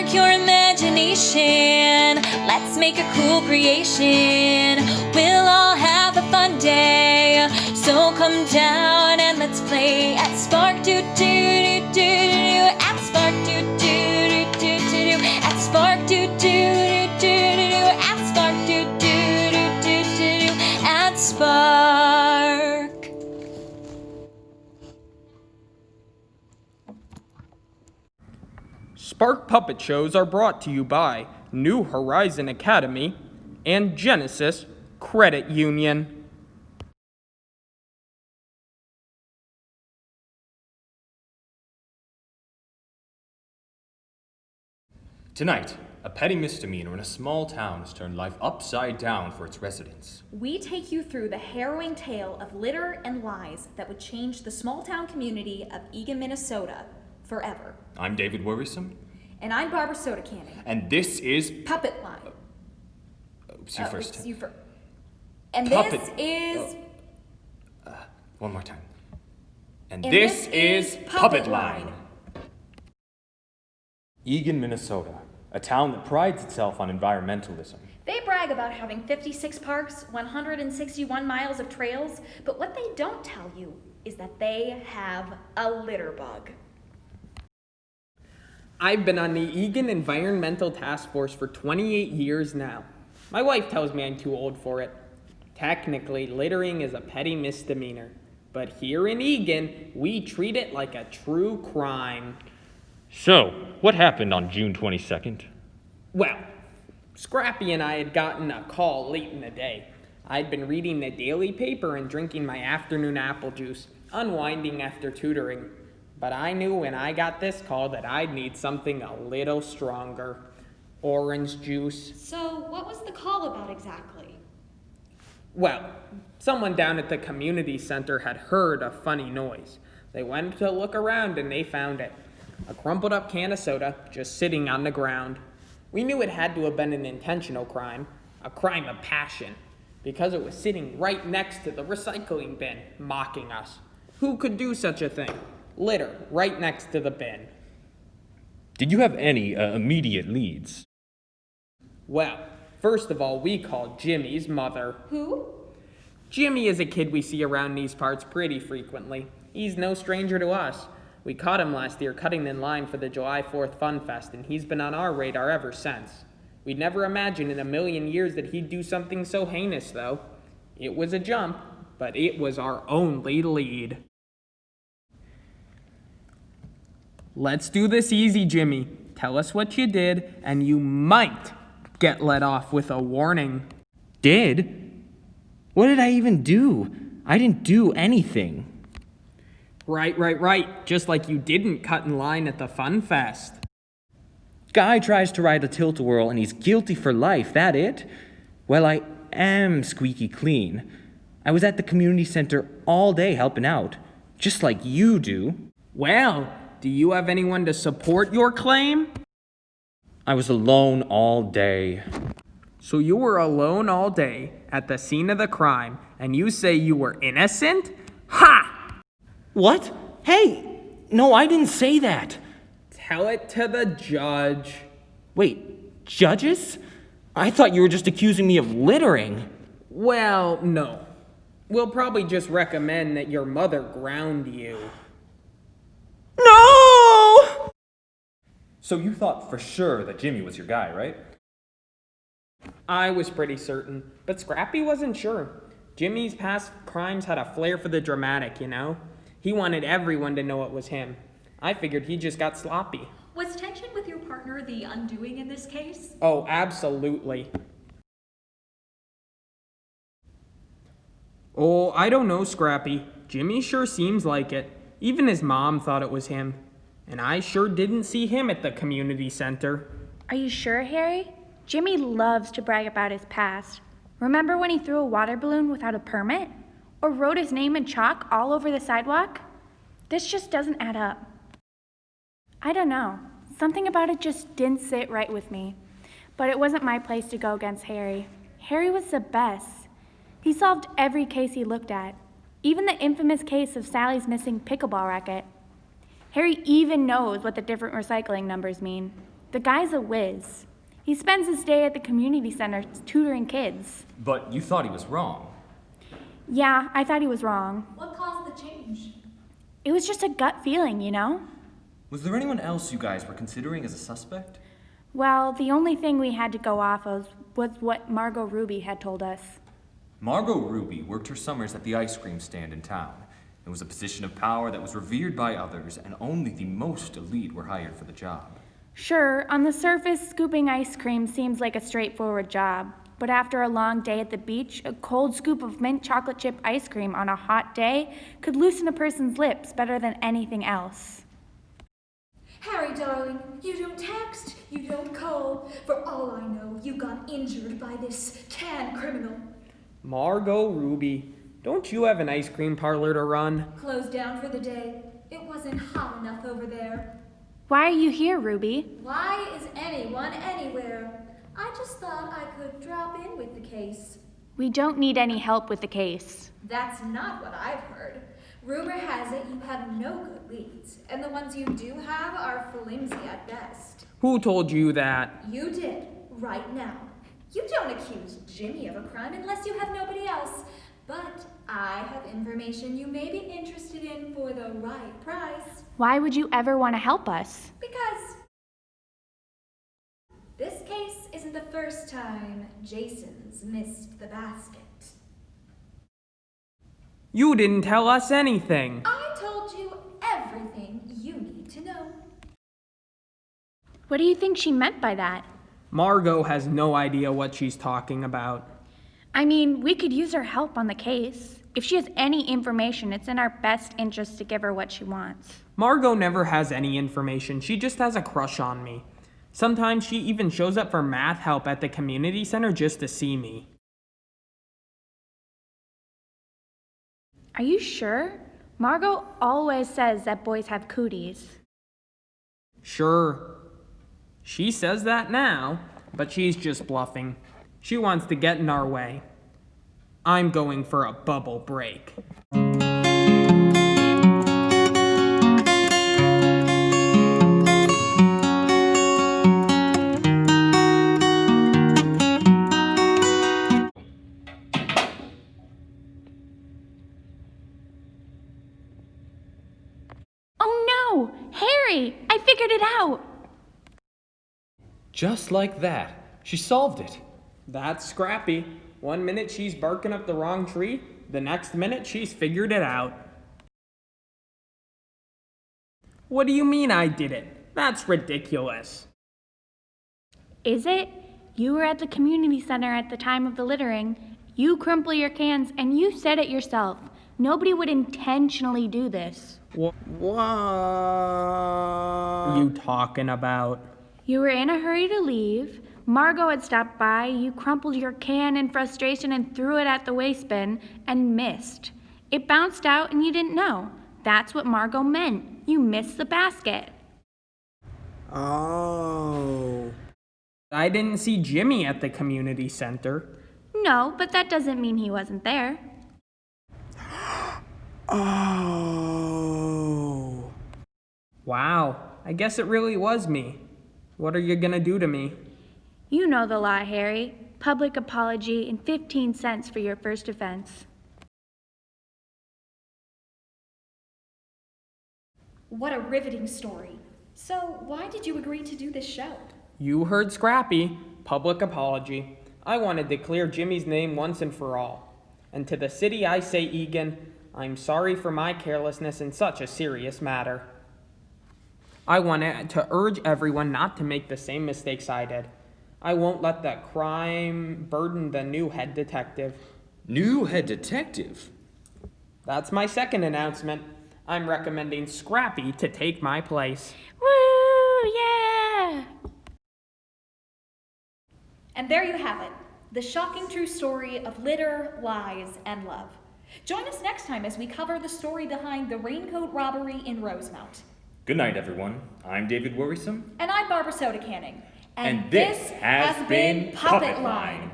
spark your imagination. Let's make a cool creation. We'll all have a fun day. So come down and let's play at Spark Doo Doo Doo Doo. At Spark Doo Doo Doo Doo Doo. At Spark Doo Doo Doo Doo Doo. At Spark Doo Doo Doo Doo Doo. At Spark. Spark Puppet Shows are brought to you by New Horizon Academy and Genesis Credit Union. Tonight, a petty misdemeanor in a small town has turned life upside down for its residents. We take you through the harrowing tale of litter and lies that would change the small town community of Eagan, Minnesota forever. I'm David Worrisome. And I'm Barbara Soda Canning. And this is... Puppetline. Oops, you first. It's you first. And Puppet- this is... One more time. And And this is Puppetline. Puppetline. Eagan, Minnesota, a town that prides itself on environmentalism. They brag about having 56 parks, 161 miles of trails, but what they don't tell you is that they have a litter bug. I've been on the Eagan Environmental Task Force for 28 years now. My wife tells me I'm too old for it. Technically, littering is a petty misdemeanor, but here in Eagan, we treat it like a true crime. So, what happened on June 22nd? Well, Scrappy and I had gotten a call late in the day. I'd been reading the daily paper and drinking my afternoon apple juice, unwinding after tutoring. But I knew when I got this call that I'd need something a little stronger. Orange juice. So, what was the call about exactly? Well, someone down at the community center had heard a funny noise. They went to look around and they found it. A crumpled up can of soda just sitting on the ground. We knew it had to have been an intentional crime, a crime of passion, because it was sitting right next to the recycling bin, mocking us. Who could do such a thing? Litter right next to the bin. Did you have any immediate leads? Well, first of all, we called Jimmy's mother. Who? Jimmy is a kid we see around these parts pretty frequently. He's no stranger to us. We caught him last year cutting in line for the July 4th Fun Fest, and he's been on our radar ever since. We'd never imagined in a million years that he'd do something so heinous, though. It was a jump, but it was our only lead. Let's do this easy, Jimmy. Tell us what you did, and you might get let off with a warning. Did? What did I even do? I didn't do anything. Right. Just like you didn't cut in line at the Fun Fest. Guy tries to ride a tilt-a-whirl and he's guilty for life, that it? Well, I am squeaky clean. I was at the community center all day helping out, just like you do. Well, do you have anyone to support your claim? I was alone all day. So you were alone all day at the scene of the crime, and you say you were innocent? Ha! What? Hey, no, I didn't say that. Tell it to the judge. Wait, judges? I thought you were just accusing me of littering. Well, no. We'll probably just recommend that your mother ground you. No! So you thought for sure that Jimmy was your guy, right? I was pretty certain, but Scrappy wasn't sure. Jimmy's past crimes had a flair for the dramatic, you know? He wanted everyone to know it was him. I figured he just got sloppy. Was tension with your partner the undoing in this case? Oh, absolutely. Oh, I don't know, Scrappy. Jimmy sure seems like it. Even his mom thought it was him. And I sure didn't see him at the community center. Are you sure, Harry? Jimmy loves to brag about his past. Remember when he threw a water balloon without a permit? Or wrote his name in chalk all over the sidewalk? This just doesn't add up. I don't know. Something about it just didn't sit right with me. But it wasn't my place to go against Harry. Harry was the best. He solved every case he looked at, even the infamous case of Sally's missing pickleball racket. Harry even knows what the different recycling numbers mean. The guy's a whiz. He spends his day at the community center tutoring kids. But you thought he was wrong. Yeah, I thought he was wrong. What caused the change? It was just a gut feeling, you know? Was there anyone else you guys were considering as a suspect? Well, the only thing we had to go off of was what Margot Ruby had told us. Margot Ruby worked her summers at the ice cream stand in town. It was a position of power that was revered by others, and only the most elite were hired for the job. Sure, on the surface, scooping ice cream seems like a straightforward job. But after a long day at the beach, a cold scoop of mint chocolate chip ice cream on a hot day could loosen a person's lips better than anything else. Harry, darling, you don't text, you don't call. For all I know, you got injured by this can criminal. Margot Ruby, don't you have an ice cream parlor to run? Closed down for the day. It wasn't hot enough over there. Why are you here, Ruby? Why is anyone anywhere? I just thought I could drop in with the case. We don't need any help with the case. That's not what I've heard. Rumor has it you have no good leads, and the ones you do have are flimsy at best. Who told you that? You did, right now. You don't accuse Jimmy of a crime unless you have nobody else. But I have information you may be interested in for the right price. Why would you ever want to help us? Because this case isn't the first time Jason's missed the basket. You didn't tell us anything. I told you everything you need to know. What do you think she meant by that? Margot has no idea what she's talking about. I mean, we could use her help on the case. If she has any information, it's in our best interest to give her what she wants. Margot never has any information. She just has a crush on me. Sometimes she even shows up for math help at the community center just to see me. Are you sure? Margot always says that boys have cooties. Sure. She says that now, but she's just bluffing. She wants to get in our way. I'm going for a bubble break. Oh no! Harry! I figured it out! Just like that, she solved it. That's Scrappy. 1 minute she's barking up the wrong tree, the next minute she's figured it out. What do you mean I did it? That's ridiculous. Is it? You were at the community center at the time of the littering. You crumple your cans, and you said it yourself. Nobody would intentionally do this. What are you talking about? You were in a hurry to leave. Margot had stopped by. You crumpled your can in frustration and threw it at the waste bin and missed. It bounced out and you didn't know. That's what Margot meant. You missed the basket. Oh. I didn't see Jimmy at the community center. No, but that doesn't mean he wasn't there. Oh. Wow, I guess it really was me. What are you gonna do to me? You know the law, Harry. Public apology and 15 cents for your first offense. What a riveting story. So, why did you agree to do this show? You heard Scrappy. Public apology. I wanted to clear Jimmy's name once and for all. And to the city I say, Egan, I'm sorry for my carelessness in such a serious matter. I wanted to urge everyone not to make the same mistakes I did. I won't let that crime burden the new head detective. New head detective? That's my second announcement. I'm recommending Scrappy to take my place. Woo! Yeah! And there you have it, the shocking true story of litter, lies, and love. Join us next time as we cover the story behind the raincoat robbery in Rosemount. Good night, everyone. I'm David Worrisome. And I'm Barbara Soda Canning. And this has been Puppetline.